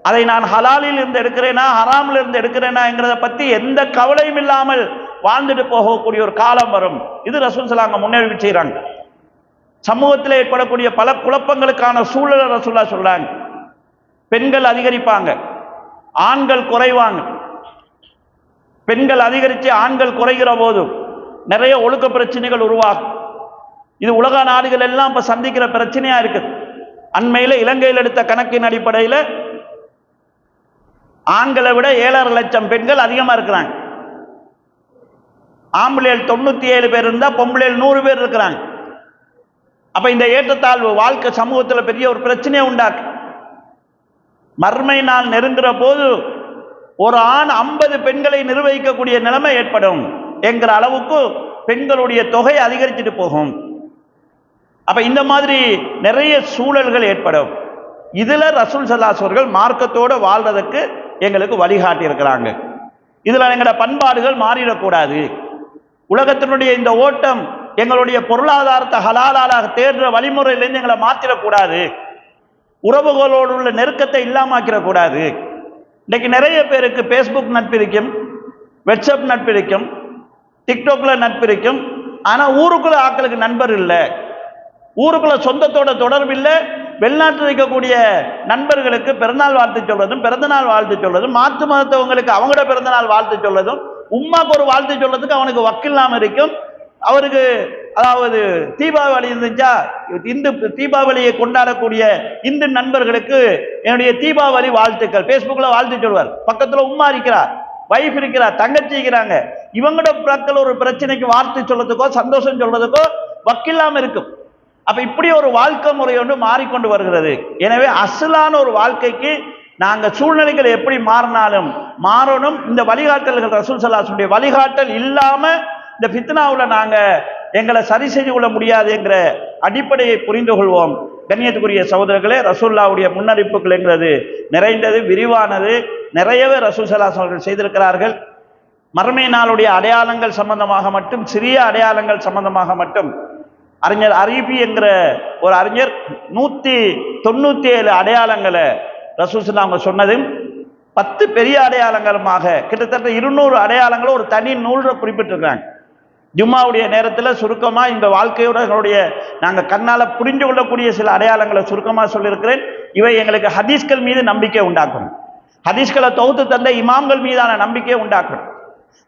அதை நான் ஹலாலில் இருந்து எடுக்கிறேனா ஹராமில் இருந்து எடுக்கிறேனாங்கிறத பற்றி எந்த கவலையும் இல்லாமல் வாழ்ந்துட்டு போகக்கூடிய ஒரு காலம் வரும். இது ரசூல் ஸல்லல்லாஹு அலைஹி வஸல்லம் முன்னறிவிப்பு செய்கிறாங்க. சமூகத்தில் ஏற்படக்கூடிய பல குழப்பங்களுக்கான சூழலை ரசூலுல்லாஹ் சொல்றாங்க. பெண்கள் அதிகரிப்பாங்க, ஆண்கள் குறைவாங்க. பெண்கள் அதிகரித்து ஆண்கள் குறைகிற போது நிறைய ஒழுக்க பிரச்சனைகள் உருவாகும். இது உலக நாடுகள் எல்லாம் இப்போ சந்திக்கிற பிரச்சனையா இருக்குது. அண்மையில் இலங்கையில் எடுத்த கணக்கின் அடிப்படையில் ஆண்களை விட 7.5 லட்சம் பெண்கள் அதிகமாக இருக்கிறாங்க. ஆம்பளைகள் 97 பேர் இருந்தால் பொம்பளைகள் 100 பேர் இருக்கிறாங்க. அப்போ இந்த ஏற்றத்தாழ்வு வாழ்க்கை சமூகத்தில் பெரிய ஒரு பிரச்சனையை உண்டாக்கு. மறுமை நாள் நெருங்குற போது ஒரு ஆண் 50 பெண்களை நிர்வகிக்கக்கூடிய நிலைமை ஏற்படும் என்கிற அளவுக்கு பெண்களுடைய தொகை அதிகரிச்சுட்டு போகும். அப்போ இந்த மாதிரி நிறைய சூழல்கள் ஏற்படும். இதில் ரசூல் ஸல்லல்லாஹு அலைஹி வஸல்லம் மார்க்கத்தோடு வாழ்றதுக்கு எங்களுக்கு வழிகாட்டி இருக்கிறாங்க. இதில் எங்களோட பண்பாடுகள் மாறிடக்கூடாது. உலகத்தினுடைய இந்த ஓட்டம் எங்களுடைய பொருளாதாரத்தை ஹலாலாக தேடுற வழிமுறையிலேருந்து எங்களை மாற்றிடக்கூடாது. உறவுகளோடு உள்ள நெருக்கத்தை இல்லாமக்கிடக்கூடாது. இன்றைக்கு நிறைய பேருக்கு ஃபேஸ்புக் நட்பு இருக்கும், வாட்ஸ்அப் நட்பு இருக்கும், டிக்டாக்ல நட்பு இருக்கும். ஆனால் ஊருக்குள்ள ஆட்களுக்கு நண்பர் இல்லை, ஊருக்குள்ள சொந்தத்தோட தொடர்பு இல்லை. வெளிநாட்டில் இருக்கக்கூடிய நண்பர்களுக்கு பிறந்தநாள் வாழ்த்து சொல்றதும், பிறந்தநாள் வாழ்த்து சொல்றதும், மாற்று மதத்தவங்களுக்கு அவங்களோட பிறந்தநாள் வாழ்த்து சொல்றதும், உம்மாக்கு ஒரு வாழ்த்து சொல்றதுக்கு அவனுக்கு வக்கில்லாமல் இருக்கும். அவருக்கு அதாவது தீபாவளி இருந்துச்சா, இந்து தீபாவளியை கொண்டாடக்கூடிய இந்து நண்பர்களுக்கு என்னுடைய தீபாவளி வாழ்த்துக்கள் பேஸ்புக்ல வாழ்த்து சொல்வார். பக்கத்துல உம்மா இருக்கிறார், வைஃப் இருக்கிறார், தங்கச்சி இருக்கிறாங்க. இவங்களோட பிறக்கல் ஒரு பிரச்சனைக்கு வார்த்தை சொல்றதுக்கோ சந்தோஷம் சொல்றதுக்கோ வக்கில்லாம இருக்கும். அப்ப இப்படி ஒரு வாழ்க்கை முறை ஒன்று மாறிக்கொண்டு வருகிறது. எனவே அசலான ஒரு வாழ்க்கைக்கு நாங்க சூழ்நிலைகள் எப்படி மாறினாலும் மாறணும். இந்த வழிகாட்டல்கள் ரசூல் ஸல்லல்லாஹு அலைஹி வஸல்லம் வழிகாட்டல் இல்லாம இந்த ஃபித்னாவுல நாங்க எங்களை சரி செய்து கொள்ள முடியாது என்கிற அடிப்படையை புரிந்து கொள்வோம். கண்ணியத்துக்குரிய சகோதரர்களே, ரசூலுல்லாஹ்வுடைய முன்னறிவிப்புகள் என்கிறது நிறைந்தது, விரிவானது. நிறையவே ரசூல் ஸல்லல்லாஹு அலைஹி வஸல்லம் செய்திருக்கிறார்கள். மறுமை நாளுடைய அடையாளங்கள் சம்பந்தமாக மட்டும், சிறிய அடையாளங்கள் சம்பந்தமாக மட்டும் அறிஞர் அரீபி என்கிற ஒரு அறிஞர் 197 அடையாளங்களை ரசூல் ஸல்லல்லாஹு அலைஹி வஸல்லம் சொன்னது, 10 பெரிய அடையாளங்களுமாக கிட்டத்தட்ட 200 அடையாளங்களும் ஒரு தனி நூல்ல குறிப்பிட்டிருக்காங்க. ஜும்மாவுடைய நேரத்தில் சுருக்கமா இந்த வாழ்க்கையோட எங்களுடைய நாங்கள் கண்ணால புரிந்து கொள்ளக்கூடிய சில அடையாளங்களை சுருக்கமா சொல்லியிருக்கிறேன். இவை எங்களுக்கு ஹதீஸ்கள் மீது நம்பிக்கை உண்டாக்கணும். ஹதீஸ்களை தொகுத்து தந்த இமாம்கள் மீதான நம்பிக்கையை உண்டாக்கணும்.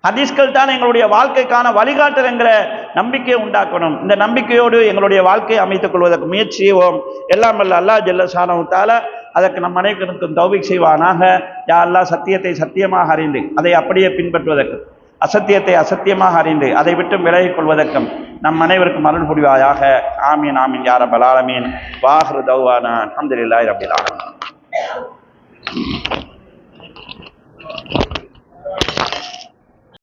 ஹதீஸ்கள் தான் எங்களுடைய வாழ்க்கைக்கான வழிகாட்டல் என்கிற நம்பிக்கையை உண்டாக்கணும். இந்த நம்பிக்கையோடு எங்களுடைய வாழ்க்கையை அமைத்துக் கொள்வதற்கு முயற்சி செய்வோம். எல்லாம் வல்ல அல்லாஹ் ஜல்ல ஷானஹு தஆலா அதற்கு நம் அனைவருக்கும் தௌஃபீக் செய்வானாக. யா அல்லாஹ், சத்தியத்தை சத்தியமாக அறிந்து அதை அப்படியே பின்பற்றுவதற்கு, அசத்தியத்தை அசத்தியமாக அறிந்து அதை விட்டு விலகிக் கொள்வதற்கும் நம் அனைவருக்கும் அருள் புரிவாயாக. ஆமீன் ஆமீன் யா ரப்பல் ஆலமீன். வாஹிரு தௌவானா அல்ஹம்துலில்லாஹி ரப்பில் ஆலமீன்.